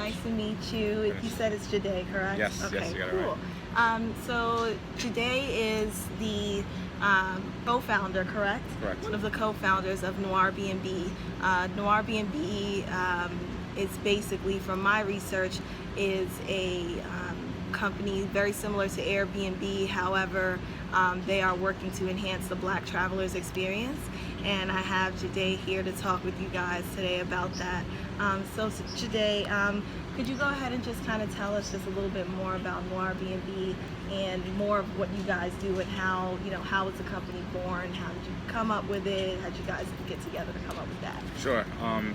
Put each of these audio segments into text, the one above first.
Nice to meet you. You said it's Jade, correct? Yes, okay, yes, you got it cool. right. So Jade is the co-founder, correct? Correct. One of the co-founders of Noirbnb. Noirbnb is basically, from my research, is a company very similar to Airbnb. However, they are working to enhance the Black traveler's experience, and I have Jade here to talk with you guys today about that. So Jade, could you go ahead and just kind of tell us just a little bit more about Noirbnb and more of what you guys do and how, how was the company born? How did you come up with it? How did you guys get together to come up with that? Sure,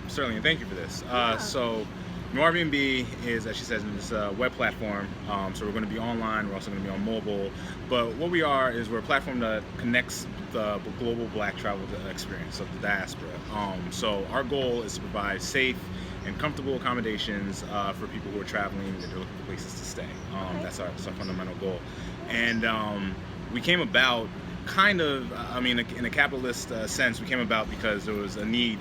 certainly, and thank you for this. Yeah. So Noirbnb is, as she says, this web platform. So we're going to be online. We're also going to be on mobile. But what we are is we're a platform that connects the global Black travel experience of the diaspora. So our goal is to provide safe and comfortable accommodations for people who are traveling that are looking for places to stay. That's our fundamental goal. And we came about kind of, in a capitalist sense, we came about because there was a need.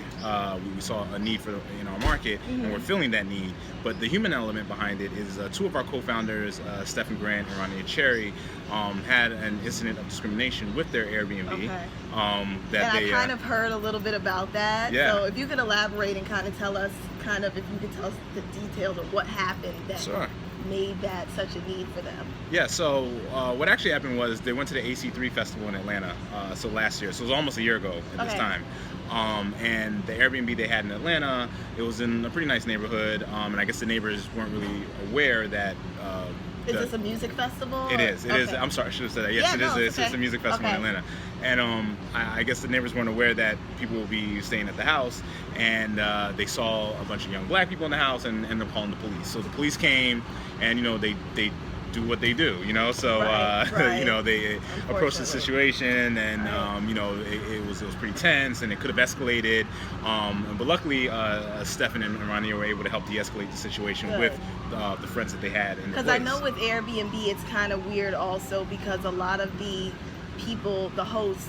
We saw a need in our market, and we're filling that need. But the human element behind it is two of our co-founders, Stephen Grant and Rania Cherry, had an incident of discrimination with their Airbnb. Okay. I kind of heard a little bit about that. Yeah. So if you could elaborate and kind of tell us, if you could tell us the details of what happened that Sure. made that such a need for them. Yeah, so what actually happened was they went to the AC3 festival in Atlanta, so last year, so it was almost a year ago at this time. And the Airbnb they had in Atlanta, it was in a pretty nice neighborhood, and I guess the neighbors weren't really aware that Is this a music festival? It is. It is. Okay. I'm sorry, I should have said that. Yes, Yeah, it is. no, It's a music festival in Atlanta. And I guess the neighbors weren't aware that people will be staying at the house, and they saw a bunch of young Black people in the house and ended up calling the police. So the police came, and they do what they do, so Right. they approached the situation, and it was pretty tense, and it could have escalated, but luckily Stephen and Rania were able to help de-escalate the situation Good. with the friends that they had in the Because place. I know with Airbnb it's kind of weird also, because a lot of the people, the hosts,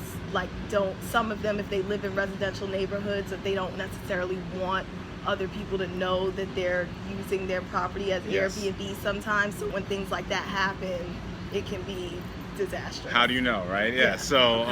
some of them, if they live in residential neighborhoods, that they don't necessarily want other people to know that they're using their property as Yes. Airbnb sometimes. So when things like that happen, it can be disastrous. How do you know, right? Yeah. So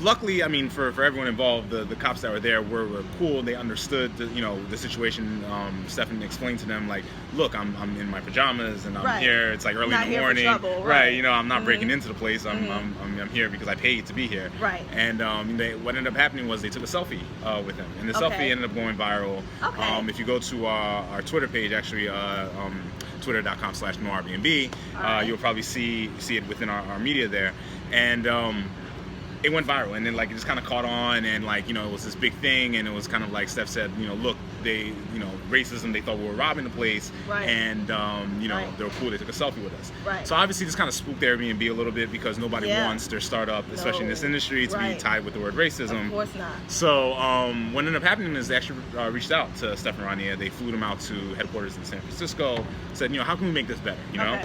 luckily, for everyone involved, the cops that were there were cool. They understood the situation. Stephen explained to them, look, I'm in my pajamas and I'm here. It's early in the morning, trouble, right? I'm not breaking into the place. I'm here because I paid to be here. Right. And what ended up happening was they took a selfie with him, and the selfie ended up going viral. Okay. If you go to our Twitter page, actually, twitter.com/Noirbnb, you'll probably see it within our media there, and it went viral, and then it just kind of caught on, and it was this big thing, and it was kind of like Steph said, look, they racism, they thought we were robbing the place, Right. and they were cool, they took a selfie with us. Right. So obviously this kind of spooked Airbnb a little bit, because nobody wants their startup, especially in this industry, to be tied with the word racism. Of course not. So what ended up happening is they actually reached out to Steph and Rania. They flew them out to headquarters in San Francisco, said, how can we make this better, Okay.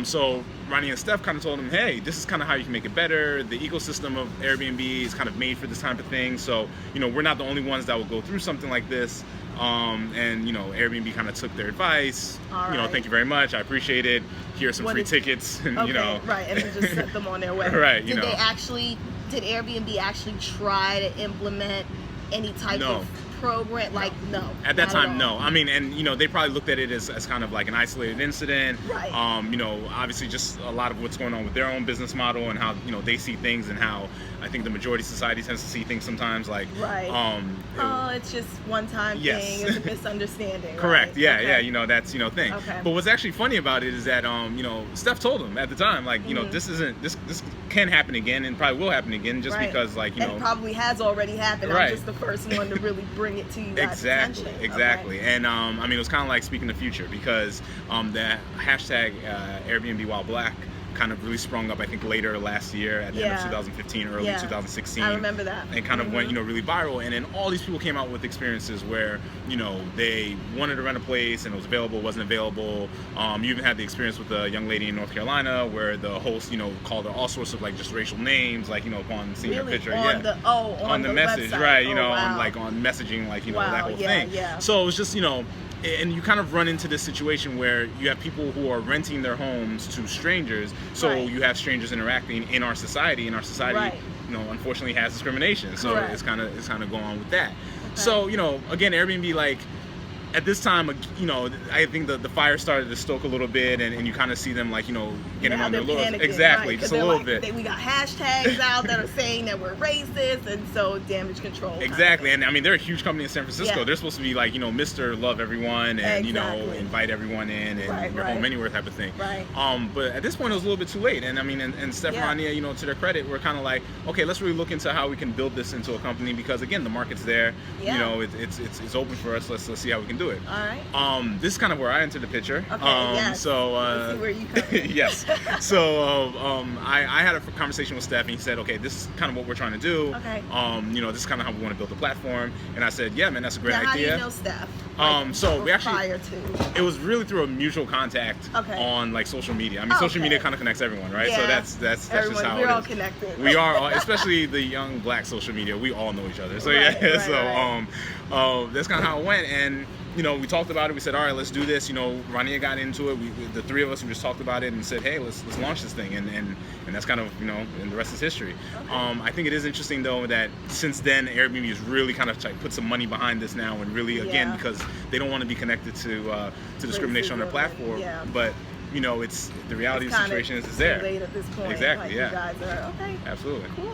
So Rania and Steph kind of told him, hey, this is kind of how you can make it better. The ecosystem of Airbnb is kind of made for this type of thing. So, we're not the only ones that will go through something like this. And, Airbnb kind of took their advice. All right. Thank you very much. I appreciate it. Here's some free tickets. And, Right, and then just set them on their way. Right, Did Airbnb actually try to implement any type of program? No. At that time, all. no. And they probably looked at it as kind of like an isolated incident. Right. Obviously just a lot of what's going on with their own business model and how, they see things, and how I think the majority of society tends to see things sometimes like, it's just one time thing, it's a misunderstanding. Correct. Right? Yeah. Okay. Yeah. That's, thing. Okay. But what's actually funny about it is that, Steph told him at the time, this can happen again, and probably will happen again, just because, and probably has already happened. Right. I'm just the first one to really bring it to you guys' attention. Exactly. Okay. And it was kind of like speaking the future, because the hashtag Airbnb while Black kind of really sprung up, I think, later last year at the end of Yeah. 2015, early Yeah. 2016. I remember that. And kind of went, really viral. And then all these people came out with experiences where, they wanted to rent a place and it was available, wasn't available. You even had the experience with a young lady in North Carolina where the host, called her all sorts of like just racial names, like, upon seeing her Really? picture. On Yeah. the on the the message, website. right? Oh, wow. On like on messaging, like, Wow, that whole yeah, thing. yeah. So it was just, and you kind of run into this situation where you have people who are renting their homes to strangers. So Right. you have strangers interacting in our society. And our society, Right. unfortunately has discrimination. So Correct. it's kind of going on with that. So, again, Airbnb, like, at this time, I think the fire started to stoke a little bit, and you kind of see them, like, getting Now on their they're laurels. panicking, Exactly, right, 'cause just a they're little like, bit. we got hashtags out that are saying that we're racist, and so damage control. kind of Exactly, thing. and I mean, they're a huge company in San Francisco. Yeah. They're supposed to be like, Mr. Love everyone, and Exactly. invite everyone in, and Right, your right. home anywhere type of thing. Right. But at this point, it was a little bit too late, and I mean, and Steph and Yeah. Rania, to their credit, we're kind of like, okay, let's really look into how we can build this into a company, because again, the market's there. Yeah. It's open for us. Let's see how we can do it. All right. This is kind of where I entered the picture. Okay, yes. So Let's see where you come in. yes. So I had a conversation with Steph, and he said, okay, this is kind of what we're trying to do. Okay. This is kind of how we want to build the platform. And I said, yeah, man, that's a great Now, idea. how do you know Steph? So we actually, prior to. it was really through a mutual contact Okay. on like social media. I mean, social Okay. media kind of connects everyone, right? So Yeah. that's just Everyone, how we're it all is. connected. We are, especially the young black social media. We all know each other. So Right, yeah, right, so right. that's kind of how it went. And we talked about it. We said, all right, let's do this. Rania got into it. The three of us, we just talked about it and said, hey, let's launch this thing. And that's kind of, and the rest is history. Okay. I think it is interesting though that since then Airbnb has really kind of put some money behind this now, and really again Yeah. because they don't want to be connected to discrimination on their Racism, platform. yeah. But it's the reality of It's the kinda situation is too there. late at this point. Exactly, Like, yeah. You guys are okay. Absolutely. Cool.